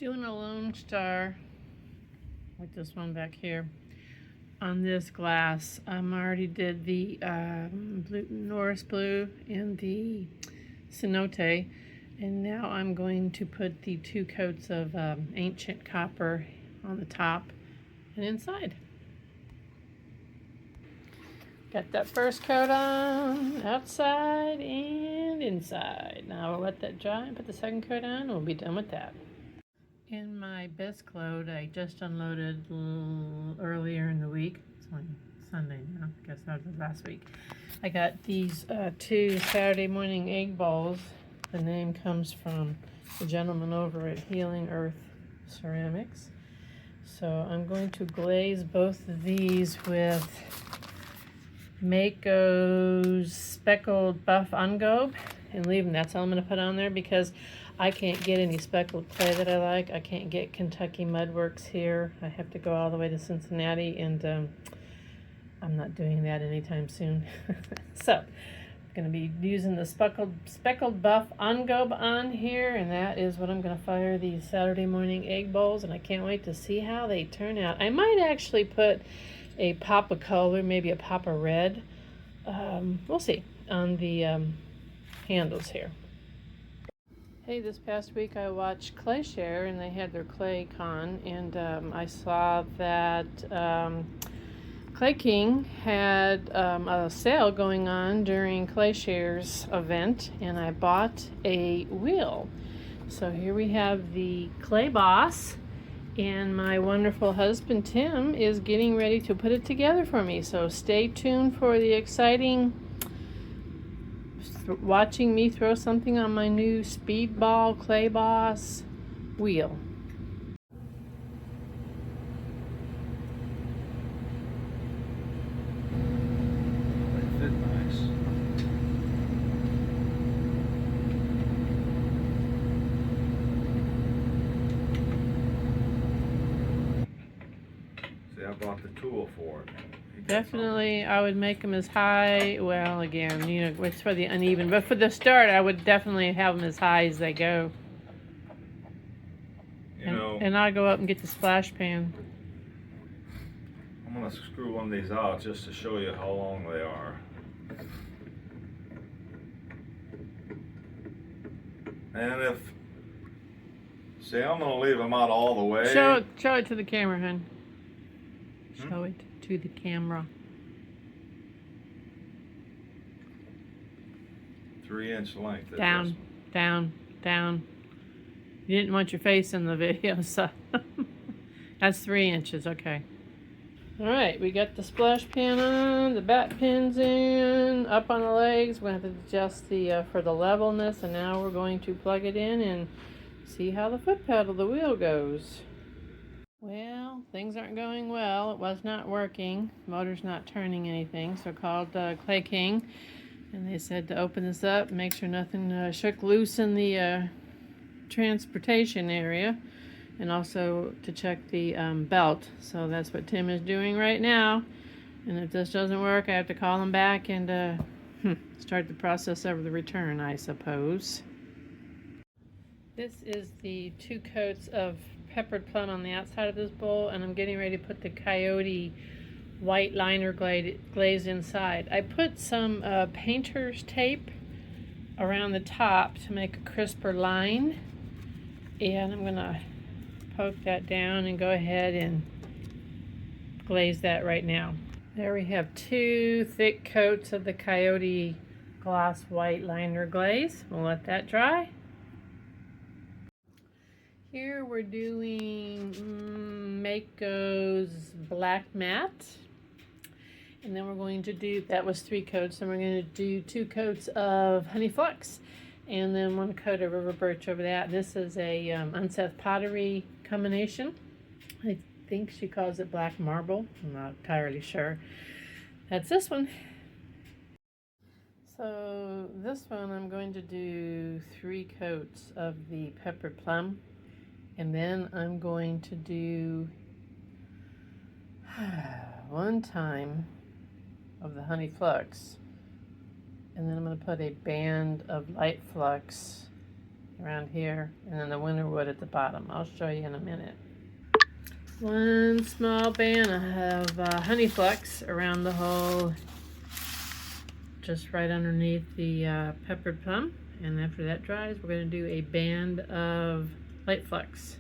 Doing a Lone Star, like this one back here, on this glass. I already did the Norris Blue and the Cenote, and now I'm going to put the 2 coats of ancient copper on the top and inside. Got that first coat on, outside and inside. Now we'll let that dry and put the second coat on, and we'll be done with that. In my best load, I just unloaded earlier in the week. It's only Sunday now. I guess that was last week. I got these 2 Saturday morning egg balls. The name comes from the gentleman over at Healing Earth Ceramics. So I'm going to glaze both of these with Mako's speckled buff engobe and leave them. That's all I'm going to put on there because I can't get any speckled clay that I like. I can't get Kentucky Mudworks here. I have to go all the way to Cincinnati, and I'm not doing that anytime soon. So I'm going to be using the speckled buff engobe on here, and that is what I'm going to fire these Saturday morning egg bowls, and I can't wait to see how they turn out. I might actually put a pop of color, maybe a pop of red, we'll see, on the handles here. Hey, this past week I watched Clayshare, and they had their Clay Con, and I saw that Clay King had a sale going on during Clayshare's event, and I bought a wheel. So here we have the Clay Boss, and my wonderful husband Tim is getting ready to put it together for me. So stay tuned for the exciting watching me throw something on my new Speedball Clay Boss wheel. They fit nice. See, I bought the tool for it. Definitely, I would make them as high. Well, again, you know, it's for the uneven. But for the start, I would definitely have them as high as they go. And I'll go up and get the splash pan. I'm going to screw one of these out just to show you how long they are. And see, I'm going to leave them out all the way. Show it to the camera, hon. Show it to the camera. 3-inch length. Down. You didn't want your face in the video, so that's 3 inches. Okay. All right, we got the splash pan on, the bat pins in, up on the legs. We're gonna have to adjust the for the levelness, and now we're going to plug it in and see how the foot pedal, the wheel, goes. Well, things aren't going well. It was not working. Motor's not turning anything, so I called Clay King, and they said to open this up, make sure nothing shook loose in the transportation area, and also to check the belt. So that's what Tim is doing right now, and if this doesn't work, I have to call him back and start the process of the return, I suppose. This is the 2 coats of peppered plum on the outside of this bowl, and I'm getting ready to put the Coyote white liner glaze inside. I put some painter's tape around the top to make a crisper line, and I'm gonna poke that down and go ahead and glaze that right now. There we have 2 thick coats of the Coyote gloss white liner glaze. We'll let that dry. Here we're doing Mako's black matte, and then we're going to do, that was 3 coats, and we're going to do 2 coats of Honey Flux, and then 1 coat of River Birch over that. This is a Unseth Pottery combination. I think she calls it black marble. I'm not entirely sure. That's this one. So this one I'm going to do 3 coats of the peppered plum. And then I'm going to do 1 time of the Honey Flux. And then I'm going to put a band of light flux around here, and then the winter wood at the bottom. I'll show you in a minute. One small band of honey flecks around the hole, just right underneath the peppered plum. And after that dries, we're going to do a band of light flecks.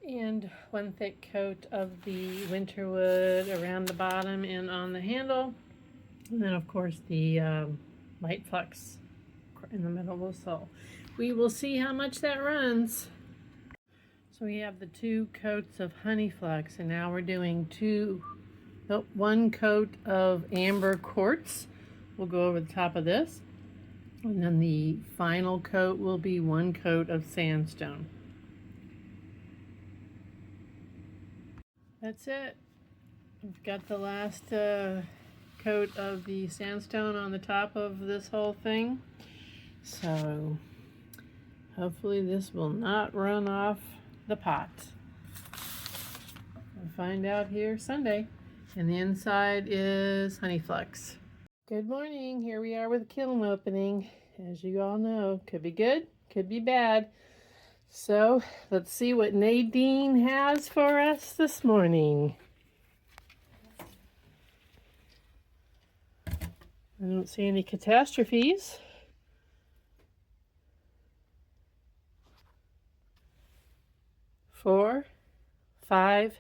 And one thick coat of the winter wood around the bottom and on the handle. And then of course the light flecks in the middle of the sole. We will see how much that runs. So we have the 2 coats of honey flecks, and now we're doing 1 coat of amber quartz. We'll go over the top of this. And then the final coat will be 1 coat of sandstone. That's it. We've got the last coat of the sandstone on the top of this whole thing. So hopefully this will not run off the pot. We'll find out here Sunday. And the inside is honey flecks. Good morning. Here we are with the kiln opening. As you all know, could be good, could be bad. So let's see what Nadine has for us this morning. I don't see any catastrophes. Four, 5,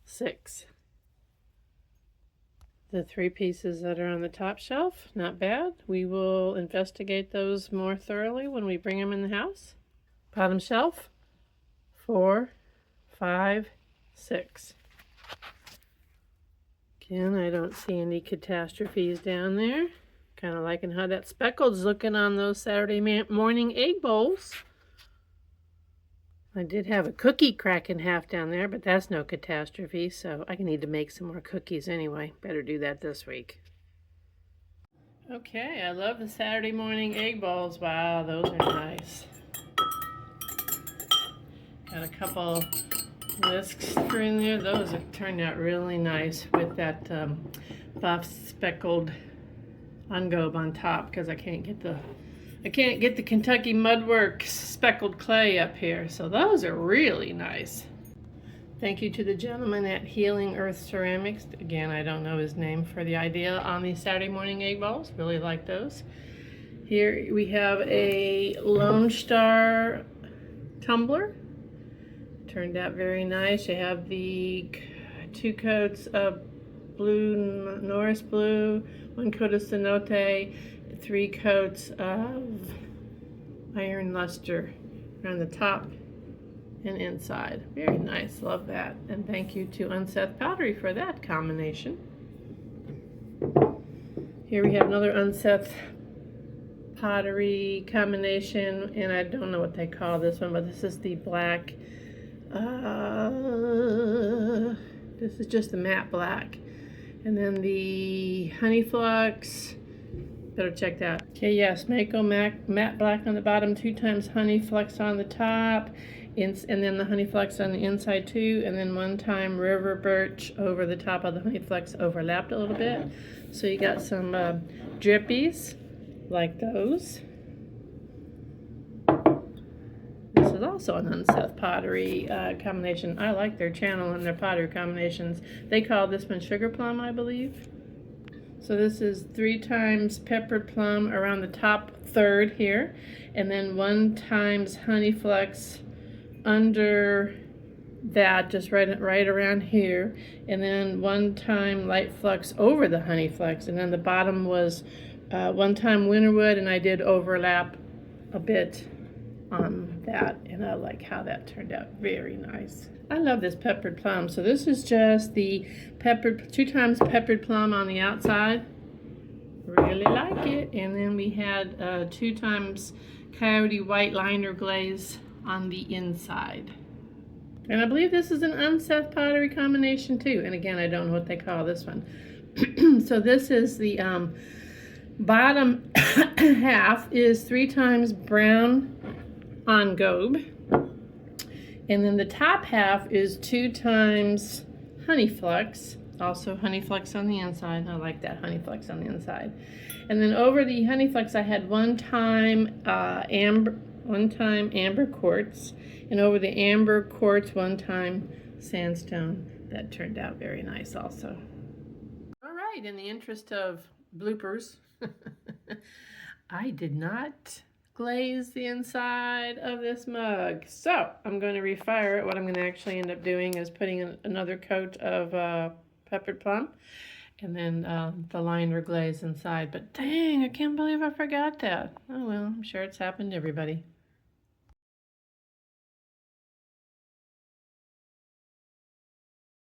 6. The 3 pieces that are on the top shelf, not bad. We will investigate those more thoroughly when we bring them in the house. Bottom shelf, 4, 5, 6. Again, I don't see any catastrophes down there. Kind of liking how that speckled's looking on those Saturday morning egg bowls. I did have a cookie crack in half down there, but that's no catastrophe, so I need to make some more cookies anyway. Better do that this week. Okay, I love the Saturday morning egg bowls. Wow, those are nice. Got a couple whisks in there. Those have turned out really nice with that buff speckled ungobe on top, because I can't get the Kentucky Mudworks speckled clay up here. So those are really nice. Thank you to the gentleman at Healing Earth Ceramics. Again, I don't know his name, for the idea on these Saturday morning egg bowls. Really like those. Here we have a Lone Star tumbler. Turned out very nice. You have the 2 coats of blue, Norris blue, 1 coat of cenote, 3 coats of iron luster around the top and inside. Very nice, love that. And thank you to Unseth Pottery for that combination. Here we have another Unseth Pottery combination, and I don't know what they call this one, but this is the black, this is just the matte black. And then the honey flux. Better check that. Okay, yes, Mako matte black on the bottom, 2 times honey flux on the top, and then the honey flux on the inside too, and then 1 time river birch over the top of the honey flux, overlapped a little bit. So you got some drippies like those. This is also an Unseth Pottery combination. I like their channel and their pottery combinations. They call this one sugar plum, I believe. So this is 3 times peppered plum around the top third here, and then 1 times honey flux under that, just right around here, and then 1 time light flux over the honey flux, and then the bottom was 1 time winterwood, and I did overlap a bit on that, and I like how that turned out. Very nice. I love this peppered plum. So this is just the 2 times peppered plum on the outside. Really like it. And then we had 2 times coyote white liner glaze on the inside. And I believe this is an Unseth Pottery combination too. And again, I don't know what they call this one. So this is the bottom half is 3 times brown engobe. And then the top half is 2 times honey flux, also honey flux on the inside. I like that honey flux on the inside. And then over the honey flux, I had 1 time one time amber quartz, and over the amber quartz one time sandstone. That turned out very nice also. All right, in the interest of bloopers, I did not glaze the inside of this mug. So I'm going to refire it. What I'm going to actually end up doing is putting another coat of peppered plum and then the liner glaze inside. But dang, I can't believe I forgot that. Oh well, I'm sure it's happened to everybody.